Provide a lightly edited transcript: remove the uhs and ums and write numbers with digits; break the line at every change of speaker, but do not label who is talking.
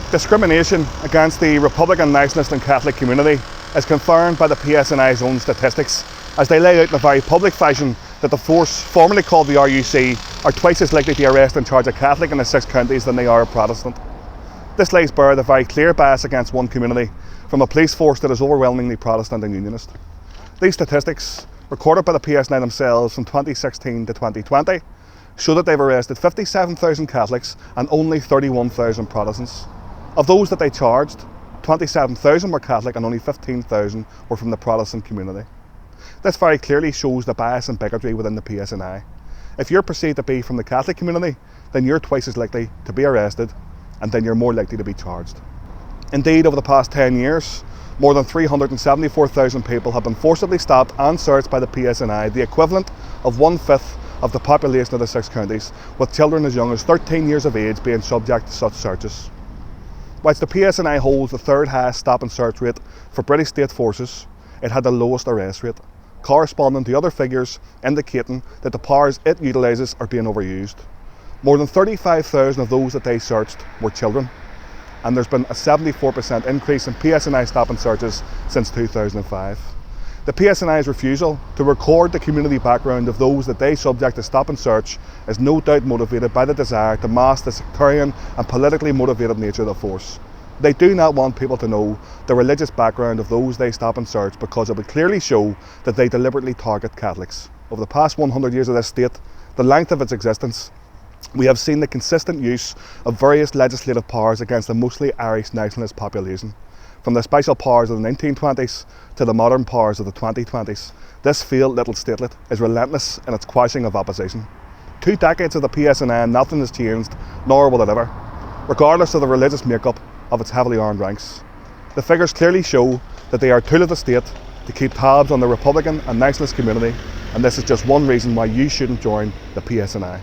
Discrimination against the Republican, Nationalist and Catholic community is confirmed by the PSNI's own statistics, as they lay out in a very public fashion that the force formerly called the RUC are twice as likely to arrest and charge a Catholic in the 6 counties than they are a Protestant. This lays bare the very clear bias against one community from a police force that is overwhelmingly Protestant and Unionist. These statistics, recorded by the PSNI themselves from 2016 to 2020, show that they've arrested 57,000 Catholics and only 31,000 Protestants. Of those that they charged, 27,000 were Catholic and only 15,000 were from the Protestant community. This very clearly shows the bias and bigotry within the PSNI. If you're perceived to be from the Catholic community, then you're twice as likely to be arrested, and then you're more likely to be charged. Indeed, over the past 10 years, more than 374,000 people have been forcibly stopped and searched by the PSNI, the equivalent of 1/5 of the population of the 6 counties, with children as young as 13 years of age being subject to such searches. Whilst the PSNI holds the 3rd highest stop and search rate for British state forces, it had the lowest arrest rate, corresponding to other figures indicating that the powers it utilises are being overused. More than 35,000 of those that they searched were children, and there's been a 74% increase in PSNI stop and searches since 2005. The PSNI's refusal to record the community background of those that they subject to stop and search is no doubt motivated by the desire to mask the sectarian and politically motivated nature of the force. They do not want people to know the religious background of those they stop and search, because it would clearly show that they deliberately target Catholics. Over the past 100 years of this state, the length of its existence, we have seen the consistent use of various legislative powers against the mostly Irish nationalist population. From the special powers of the 1920s to the modern powers of the 2020s, this failed little statelet is relentless in its quashing of opposition. 2 decades of the PSNI and nothing has changed, nor will it ever, regardless of the religious makeup of its heavily armed ranks. The figures clearly show that they are a tool of the state to keep tabs on the Republican and Nationalist community, and this is just one reason why you shouldn't join the PSNI.